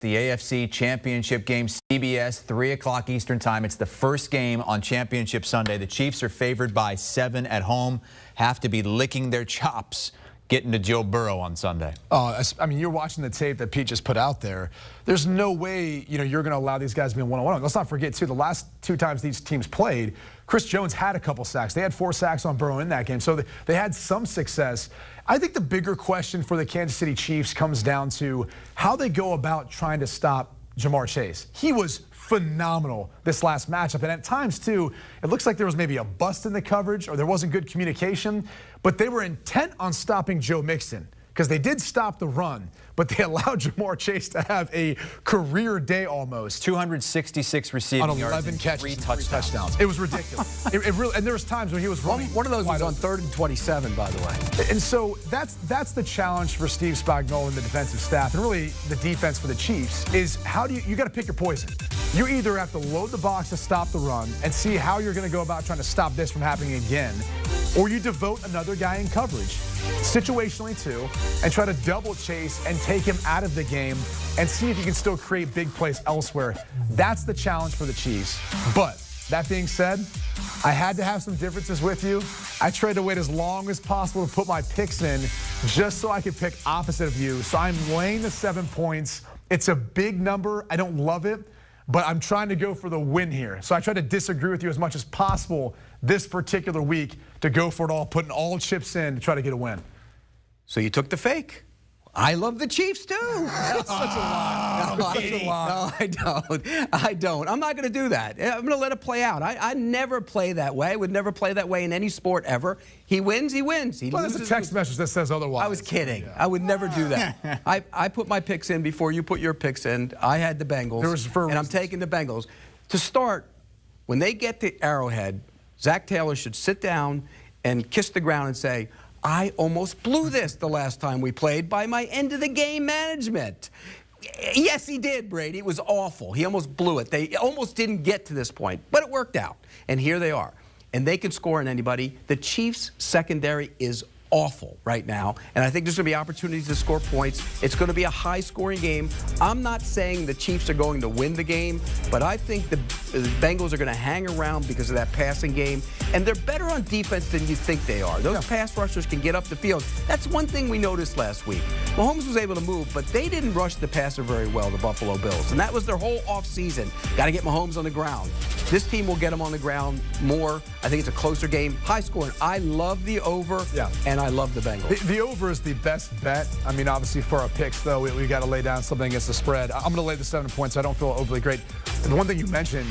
The AFC Championship game, CBS, 3 o'clock Eastern time. It's the first game on Championship Sunday. The Chiefs are favored by 7 at home, have to be licking their chops getting to Joe Burrow on Sunday. Oh, I mean, you're watching the tape that Pete just put out there. There's no way, you're going to allow these guys to be in one-on-one. Let's not forget, too, the last 2 times these teams played, Chris Jones had a couple sacks. They had 4 sacks on Burrow in that game, so they had some success. I think the bigger question for the Kansas City Chiefs comes down to how they go about trying to stop Ja'Marr Chase. He was phenomenal this last matchup, and at times, too, it looks like there was maybe a bust in the coverage or there wasn't good communication, but they were intent on stopping Joe Mixon because they did stop the run, but they allowed Ja'Marr Chase to have a career day almost. 266 receiving on yards 11 catches, 3 touchdowns. It was ridiculous. it really, and there was times when he was running. One of those was on 3rd and 27, by the way. And so that's the challenge for Steve Spagnuolo and the defensive staff, and really the defense for the Chiefs is how do you got to pick your poison. You either have to load the box to stop the run and see how you're going to go about trying to stop this from happening again, or you devote another guy in coverage, situationally too, and try to double Chase and take him out of the game and see if you can still create big plays elsewhere. That's the challenge for the Chiefs. But that being said, I had to have some differences with you. I tried to wait as long as possible to put my picks in just so I could pick opposite of you. So I'm laying the 7 points. It's a big number. I don't love it, but I'm trying to go for the win here. So I try to disagree with you as much as possible this particular week to go for it all, putting all chips in to try to get a win. So you took the fake. I love the Chiefs, too. That's such a lie. No, I don't. I'm not going to do that. I'm going to let it play out. I never play that way. I would never play that way in any sport ever. He wins, he wins. He loses. There's a text message that says otherwise. I was kidding. Yeah. I would never do that. I put my picks in before you put your picks in. I had the Bengals, and I'm taking the Bengals. To start, when they get to Arrowhead, Zach Taylor should sit down and kiss the ground and say, I almost blew this the last time we played by my end-of-the-game management. Yes, he did, Brady. It was awful. He almost blew it. They almost didn't get to this point, but it worked out. And here they are. And they can score on anybody. The Chiefs' secondary is awful right now, and I think there's going to be opportunities to score points. It's going to be a high-scoring game. I'm not saying the Chiefs are going to win the game, but I think the Bengals are going to hang around because of that passing game, and they're better on defense than you think they are. Those pass rushers can get up the field. That's one thing we noticed last week. Mahomes was able to move, but they didn't rush the passer very well, the Buffalo Bills, and that was their whole offseason. Got to get Mahomes on the ground. This team will get him on the ground more. I think it's a closer game, high-scoring. I love the over, and I love the Bengals. The over is the best bet. I mean, obviously, for our picks, though, we got to lay down something against the spread. I'm going to lay the 7 points. I don't feel overly great. And the one thing you mentioned,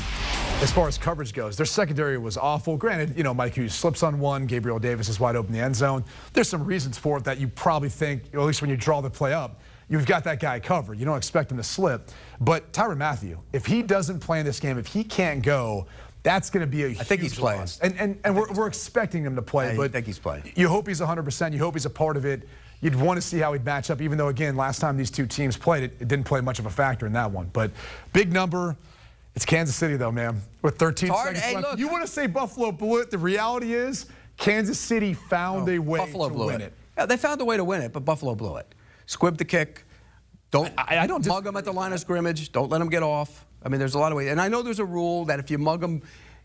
as far as coverage goes, their secondary was awful. Granted, Mike Hughes slips on one. Gabriel Davis is wide open in the end zone. There's some reasons for it that you probably think, or at least when you draw the play up, you've got that guy covered. You don't expect him to slip. But Tyrann Mathieu, if he doesn't play in this game, if he can't go, that's going to be a huge loss. I think he's playing. And we're expecting him to play. But I think he's playing. You hope he's 100%. You hope he's a part of it. You'd want to see how he'd match up, even though, again, last time these two teams played, it didn't play much of a factor in that one. But big number. It's Kansas City, though, man, with 13 seconds left. Look. You want to say Buffalo blew it. The reality is Kansas City found a way to win it. Yeah, they found a way to win it, but Buffalo blew it. Squib the kick. Don't mug them at the line of scrimmage. Don't let them get off. I mean, there's a lot of ways. And I know there's a rule that if you mug them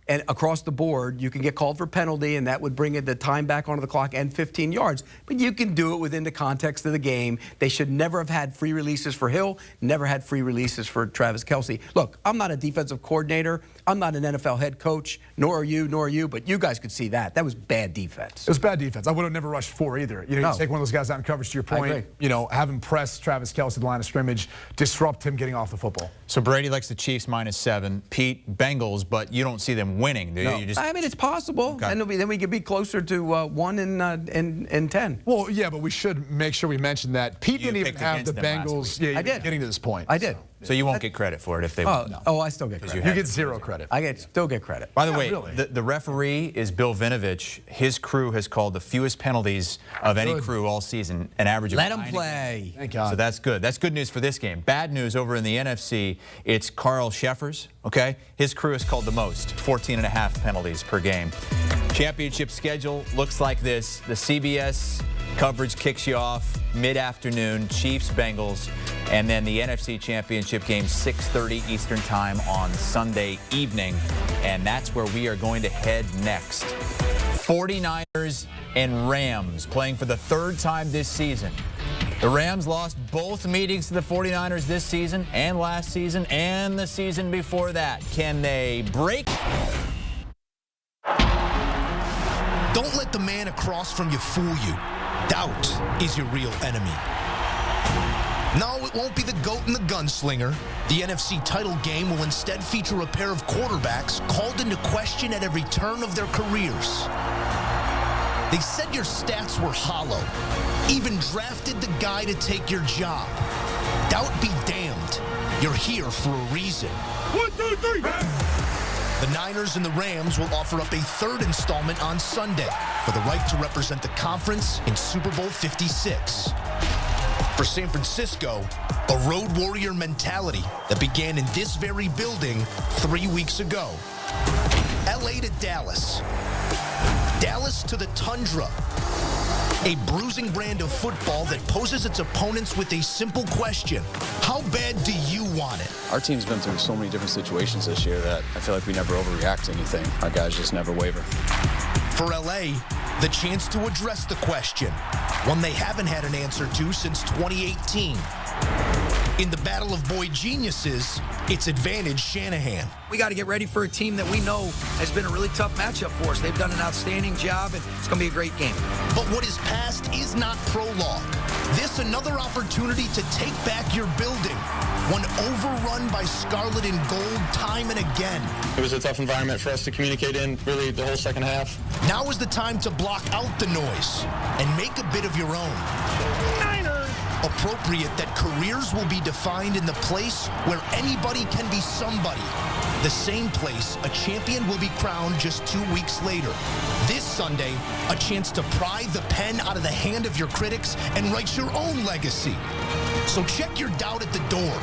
and across the board, you can get called for penalty, and that would bring the time back onto the clock and 15 yards. But you can do it within the context of the game. They should never have had free releases for Hill, never had free releases for Travis Kelce. Look, I'm not a defensive coordinator. I'm not an NFL head coach, nor are you, but you guys could see that. That was bad defense. It was bad defense. I would have never rushed 4 either. You take one of those guys out in coverage, to your point, have him press Travis Kelce at the line of scrimmage, disrupt him getting off the football. So Brady likes the Chiefs -7. Pete, Bengals, but you don't see them winning, do you? No. I mean, it's possible. Okay. And then we could be closer to 1 and 10. Well, yeah, but we should make sure we mention that Pete didn't even have the Bengals getting to this point. I did. So you won't get credit for it if they win? Oh, I still get credit. You get 0 credit. I still get credit. By the way, the referee is Bill Vinovich. His crew has called the fewest penalties of any crew all season, an average of 9. Let him play. Thank God. So that's good. That's good news for this game. Bad news over in the NFC, it's Carl Sheffers, okay? His crew has called the most, 14.5 penalties per game. Championship schedule looks like this. The CBS Coverage kicks you off mid-afternoon, Chiefs, Bengals, and then the NFC Championship game, 6:30 Eastern Time on Sunday evening. And that's where we are going to head next. 49ers and Rams playing for the third time this season. The Rams lost both meetings to the 49ers this season and last season and the season before that. Can they break? Don't let the man across from you fool you. Doubt is your real enemy. No, it won't be the GOAT and the gunslinger. The NFC title game will instead feature a pair of quarterbacks called into question at every turn of their careers. They said your stats were hollow, even drafted the guy to take your job. Doubt be damned. You're here for a reason. 1, 2, 3. The Niners and the Rams will offer up a third installment on Sunday for the right to represent the conference in Super Bowl 56. For San Francisco, a road warrior mentality that began in this very building 3 weeks ago. LA to Dallas. Dallas to the Tundra. A bruising brand of football that poses its opponents with a simple question. How bad do you want it? Our team's been through so many different situations this year that I feel like we never overreact to anything. Our guys just never waver. For LA, the chance to address the question, one they haven't had an answer to since 2018. In the battle of boy geniuses, it's advantage Shanahan. We got to get ready for a team that we know has been a really tough matchup for us. They've done an outstanding job, and it's going to be a great game. But what is past is not prologue. This another opportunity to take back your building, one overrun by scarlet and gold time and again. It was a tough environment for us to communicate in, really, the whole second half. Now is the time to block out the noise and make a bit of your own. Appropriate that careers will be defined in the place where anybody can be somebody. The same place a champion will be crowned just 2 weeks later. This Sunday, a chance to pry the pen out of the hand of your critics and write your own legacy. So check your doubt at the door.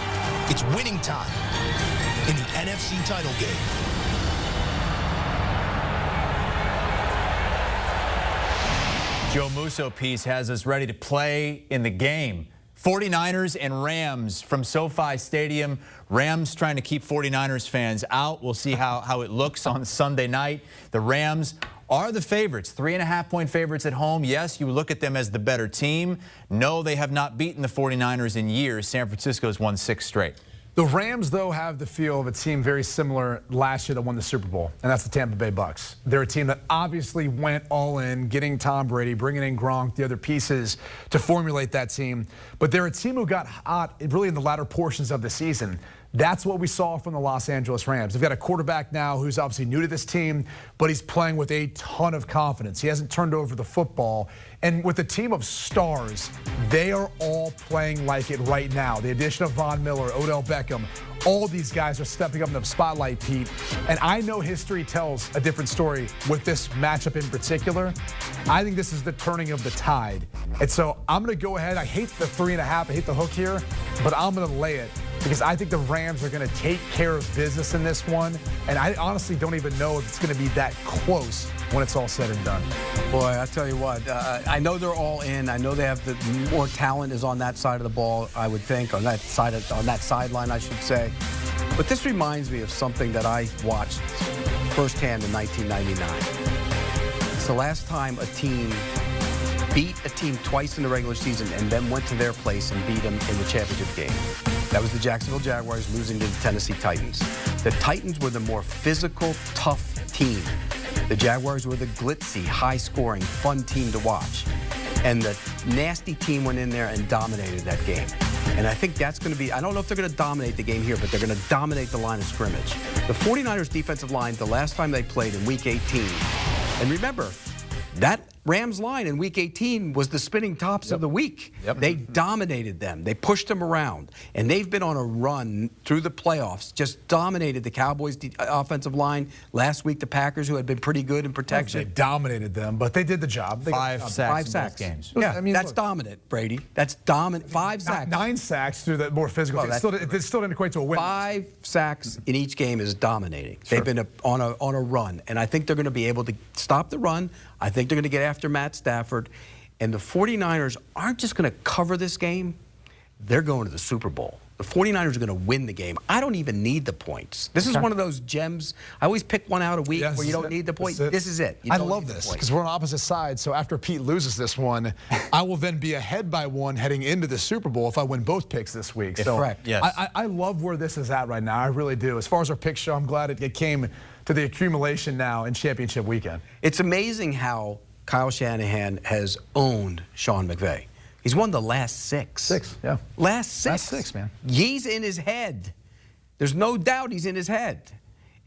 It's winning time in the NFC title game. Joe Musso piece has us ready to play in the game. 49ers and Rams from SoFi Stadium. Rams trying to keep 49ers fans out. We'll see how it looks on Sunday night. The Rams are the favorites, 3.5-point favorites at home. Yes, you look at them as the better team. No, they have not beaten the 49ers in years. San Francisco's won 6 straight. The Rams, though, have the feel of a team very similar last year that won the Super Bowl, and that's the Tampa Bay Bucks. They're a team that obviously went all in, getting Tom Brady, bringing in Gronk, the other pieces to formulate that team. But they're a team who got hot really in the latter portions of the season. That's what we saw from the Los Angeles Rams. They've got a quarterback now who's obviously new to this team, but he's playing with a ton of confidence. He hasn't turned over the football. And with a team of stars, they are all playing like it right now. The addition of Von Miller, Odell Beckham, all these guys are stepping up in the spotlight, Pete. And I know history tells a different story with this matchup in particular. I think this is the turning of the tide. And so I'm going to go ahead. I hate the 3.5. I hate the hook here, but I'm going to lay it because I think the Rams are going to take care of business in this one. And I honestly don't even know if it's going to be that close when it's all said and done. Boy, I tell you what, I know they're all in. I know they have the more talent is on that side of the ball, I would think, on that sideline, I should say. But this reminds me of something that I watched firsthand in 1999. It's the last time a team beat a team twice in the regular season and then went to their place and beat them in the championship game. That was the Jacksonville Jaguars losing to the Tennessee Titans. The Titans were the more physical, tough team. The Jaguars were the glitzy, high-scoring, fun team to watch. And the nasty team went in there and dominated that game. And I think that's going to be, I don't know if they're going to dominate the game here, but they're going to dominate the line of scrimmage. The 49ers defensive line, the last time they played in Week 18, and remember, that Rams line in Week 18 was the spinning tops of the week. They dominated them. They pushed them around. And they've been on a run through the playoffs, just dominated the Cowboys' offensive line. Last week, the Packers, who had been pretty good in protection. They dominated them, but they did the job. They 5 sacks in both games. games. Yeah, I mean, that's look, dominant, Brady. That's dominant. 5 sacks. 9 sacks through the more physical. It still didn't equate to a win. 5 sacks in each game is dominating. They've been on a run, and I think they're going to be able to stop the run. I think they're going to get after Matt Stafford. And the 49ers aren't just going to cover this game. They're going to the Super Bowl. The 49ers are going to win the game. I don't even need the points. This is one of those gems. I always pick one out a week where you don't need the point. This is it. I love this because we're on opposite sides. So after Pete loses this one, I will then be ahead by one heading into the Super Bowl if I win both picks this week. So correct. Yes. I love where this is at right now. I really do. As far as our pick show, I'm glad it came to the accumulation now in championship weekend. It's amazing how Kyle Shanahan has owned Sean McVay. He's won the last 6. 6, yeah. Last 6. Last 6, man. He's in his head. There's no doubt he's in his head.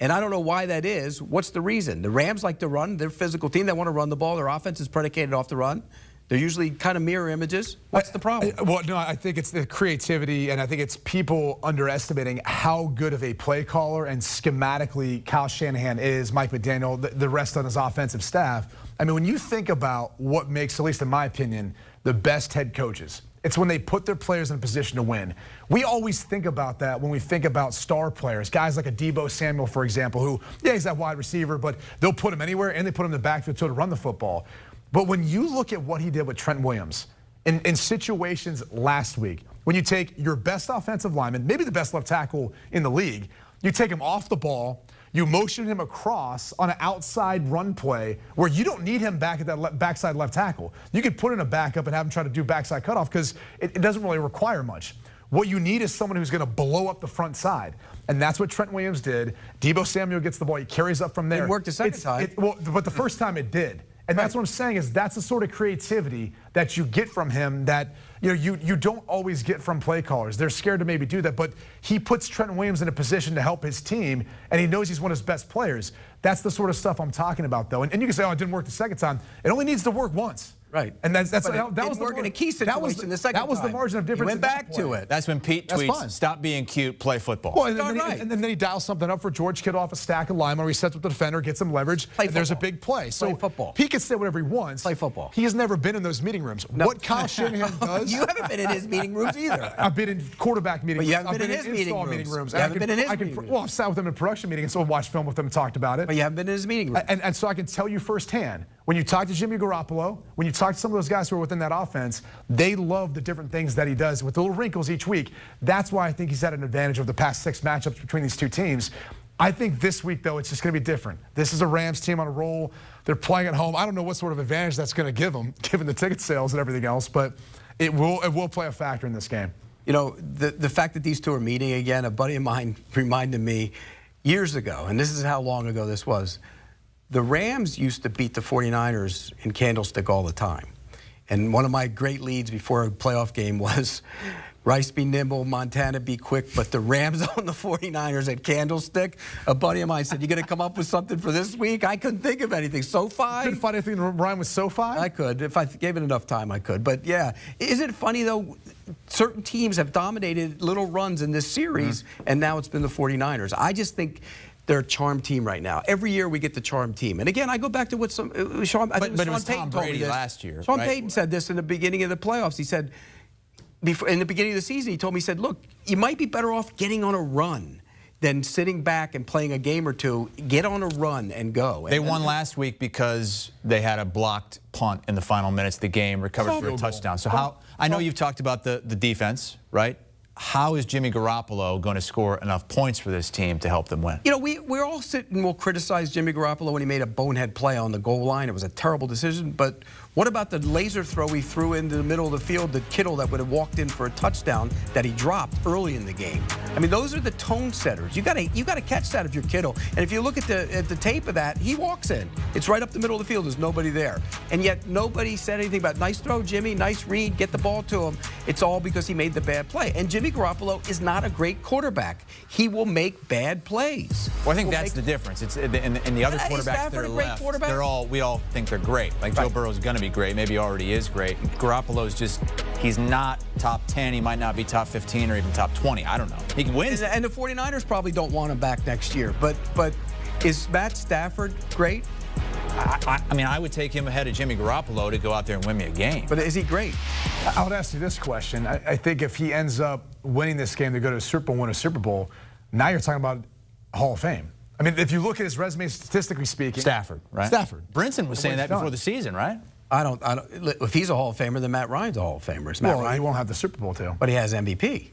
And I don't know why that is. What's the reason? The Rams like to run. They're a physical team. They want to run the ball. Their offense is predicated off the run. They're usually kind of mirror images. What's the problem? Well, no, I think it's the creativity, and I think it's people underestimating how good of a play caller and schematically Kyle Shanahan is, Mike McDaniel, the rest on his offensive staff. I mean, when you think about what makes, at least in my opinion, the best head coaches, it's when they put their players in a position to win. We always think about that when we think about star players, guys like a Deebo Samuel, for example, who, yeah, he's that wide receiver, but they'll put him anywhere, and they put him in the backfield to run the football. But when you look at what he did with Trent Williams in situations last week, when you take your best offensive lineman, maybe the best left tackle in the league, you take him off the ball, you motion him across on an outside run play where you don't need him back at that backside left tackle. You could put in a backup and have him try to do backside cutoff because it doesn't really require much. What you need is someone who's going to blow up the front side. And that's what Trent Williams did. Deebo Samuel gets the ball. He carries up from there. It worked the second time. But the first time it did. And that's what I'm saying is that's the sort of creativity that you get from him that you don't always get from play callers. They're scared to maybe do that, but he puts Trent Williams in a position to help his team, and he knows he's one of his best players. That's the sort of stuff I'm talking about, though. And you can say, oh, it didn't work the second time. It only needs to work once. Right. And that was working a key situation the second time. That was the margin of difference. He went back to it. That's when Pete tweets, stop being cute, play football. Well, and then he dials something up for George Kittle off a stack of linemen, resets with the defender, gets some leverage, and there's a big play. So Pete can say whatever he wants. Play football. He has never been in those meeting rooms. No. What Kyle Shanahan does. You haven't been in his meeting rooms either. I've been in quarterback meeting rooms. But you haven't been in his meeting rooms. You haven't been in his meeting rooms. Well, I've sat with him in production meetings and so watched film with him and talked about it. But you haven't been in his meeting room. And so I can tell you firsthand, when you talk to Jimmy Garoppolo, when you talk to some of those guys who are within that offense, they love the different things that he does with the little wrinkles each week. That's why I think he's had an advantage of the past 6 matchups between these two teams. I think this week, though, it's just going to be different. This is a Rams team on a roll. They're playing at home. I don't know what sort of advantage that's going to give them, given the ticket sales and everything else, but it will play a factor in this game. You know, the fact that these two are meeting again, a buddy of mine reminded me years ago, and this is how long ago this was, the Rams used to beat the 49ers in Candlestick all the time. And one of my great leads before a playoff game was Rice be nimble, Montana be quick, but the Rams on the 49ers at Candlestick. A buddy of mine said, you going to come up with something for this week? I couldn't think of anything. SoFi? Couldn't find anything to rhyme with SoFi? I could. If I gave it enough time, I could. But, yeah, isn't it funny, though? Certain teams have dominated little runs in this series, and now it's been the 49ers. I just think they're a charm team right now. Every year we get the charm team. And again, I go back to what Sean it was Payton Tom told me Brady this. last year. Sean Payton said this in the beginning of the playoffs. He said, in the beginning of the season, he told me, he said, look, you might be better off getting on a run than sitting back and playing a game or two. Get on a run and go. They won last week because they had a blocked punt in the final minutes of the game, recovered for a touchdown. So I know you've talked about the defense, right? How is Jimmy Garoppolo going to score enough points for this team to help them win? You know, we're all sitting and we'll criticize Jimmy Garoppolo when he made a bonehead play on the goal line. It was a terrible decision. But what about the laser throw he threw into the middle of the field to Kittle that would have walked in for a touchdown that he dropped early in the game? I mean, those are the tone setters. You got to catch that if you're Kittle. And if you look at the tape of that, he walks in. It's right up the middle of the field. There's nobody there. And yet nobody said anything about nice throw, Jimmy, nice read, get the ball to him. It's all because he made the bad play. And Jimmy Garoppolo is not a great quarterback. He will make bad plays. Well, I think that's the difference. It's in the other quarterbacks that are left. We all think they're great. Like Joe Burrow's going to be great. Maybe already is great. Garoppolo's just, he's not top 10. He might not be top 15 or even top 20. I don't know. He can win. And the 49ers probably don't want him back next year. But is Matt Stafford great? I mean, I would take him ahead of Jimmy Garoppolo to go out there and win me a game. But is he great? I would ask you this question. I think if he ends up winning this game to go to a Super Bowl, win a Super Bowl, now you're talking about Hall of Fame. I mean, if you look at his resume, statistically speaking. Stafford, right? Stafford. Brinson was saying that before the season, right? I don't. If he's a Hall of Famer, then Matt Ryan's a Hall of Famer. Matt Ryan, he won't have the Super Bowl too. but he has MVP.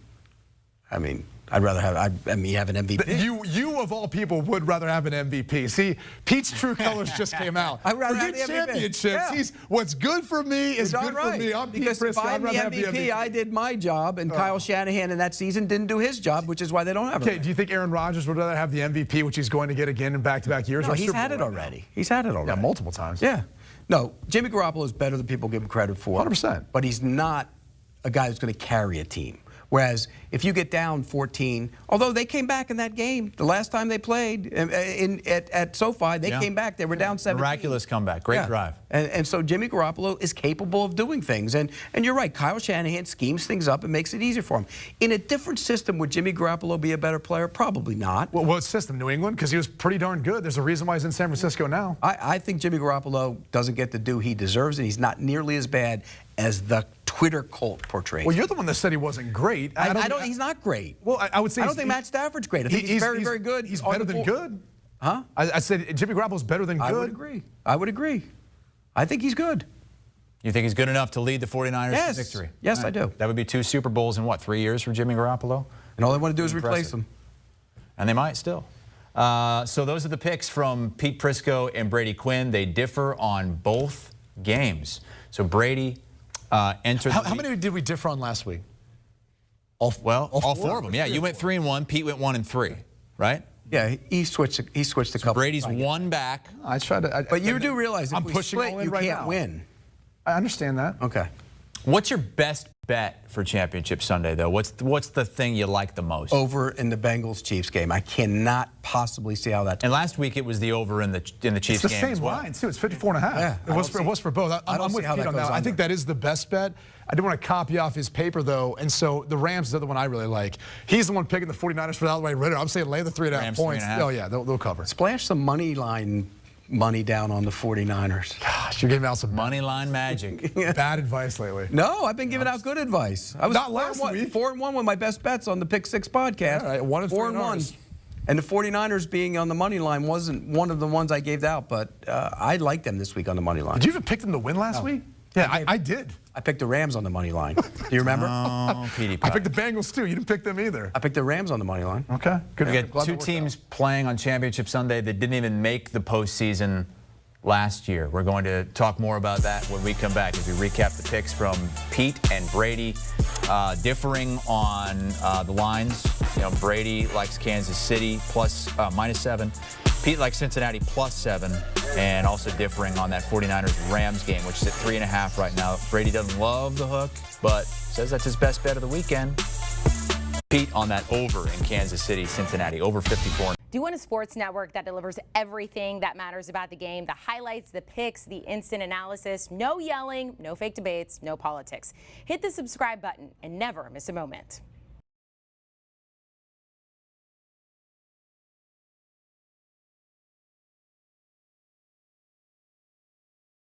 I mean, I'd rather have. I mean, have an MVP. You of all people would rather have an MVP. See, Pete's true colors just came out. I'd rather have Forget the MVP. championships. Yeah. He's what's good for me is good for me. I'm Pete because Prisco. if I'm I'd the rather have the MVP, I did my job, and Kyle Shanahan in that season didn't do his job, which is why they don't have it. Okay, do you think Aaron Rodgers would rather have the MVP, which he's going to get again in back-to-back years? No, or he's Super had Bowl it right already. now? He's had it already. Yeah, multiple times. Yeah. No, Jimmy Garoppolo is better than people give him credit for. 100%. But he's not a guy who's going to carry a team. Whereas if you get down 14, although they came back in that game, the last time they played at SoFi, they came back. They were down 17. Miraculous comeback. Great drive. And so Jimmy Garoppolo is capable of doing things. And you're right, Kyle Shanahan schemes things up and makes it easier for him. In a different system, would Jimmy Garoppolo be a better player? Probably not. Well, what system? New England? Because he was pretty darn good. There's a reason why he's in San Francisco now. I think Jimmy Garoppolo doesn't get the due he deserves, and he's not nearly as bad as the Twitter cult portrays. Well, you're the one that said he wasn't great. He's not great. Well, I would say I don't think Matt Stafford's great. I think he's very, very good. He's better than good. Huh? I said Jimmy Garoppolo's better than good. I would agree. I would agree. I think he's good. You think he's good enough to lead the 49ers to victory? Yes, I do. That would be 2 Super Bowls in, what, 3 years for Jimmy Garoppolo? And all they want to do is replace him. And they might still. So those are the picks from Pete Prisco and Brady Quinn. They differ on both games. So Brady entered. How many did we differ on last week? All 4 of them. Yeah, you went 3-1. Pete went 1-3, right? Yeah, he switched a couple. Brady's one back. I tried to. But you do realize if I'm we pushing split, all in you right can't now. win. I understand that. Okay. What's your best bet for Championship Sunday, though? What's the thing you like the most? Over in the Bengals-Chiefs game. I cannot possibly see how that. And last week it was the over in the Chiefs game. It's the same as well. line too. It's 54.5. Yeah, it was for both. I'm with Pete on that. I think that is the best bet. I do want to copy off his paper though, and so the Rams is the other one I really like. He's the one picking the 49ers for the outright winner. I'm saying lay the 3.5 points. 3.5. Oh yeah, they'll cover. Splash some money down on the 49ers. Gosh, you're giving out some Money line magic. bad advice lately. No, I've been giving out good advice. I was Not last week. 4-1 with my best bets on the Pick 6 podcast. All right, 1 and 4-1. And the 49ers being on the money line wasn't one of the ones I gave out, but I like them this week on the money line. Did you even pick them to win last week? Yeah, I did. I picked the Rams on the money line. Do you remember? Oh, Petey I Pie. picked the Bengals too. You didn't pick them either. I picked the Rams on the money line. Okay, good. We Glad got that 2 worked teams out. playing on Championship Sunday that didn't even make the postseason last year. We're going to talk more about that when we come back as we recap the picks from Pete and Brady, differing on the lines. You know, Brady likes Kansas City -7. Pete likes Cincinnati +7, and also differing on that 49ers-Rams game, which is at 3.5 right now. Brady doesn't love the hook, but says that's his best bet of the weekend. Pete on that over in Kansas City, Cincinnati, over 54. Do you want a sports network that delivers everything that matters about the game? The highlights, the picks, the instant analysis, no yelling, no fake debates, no politics. Hit the subscribe button and never miss a moment.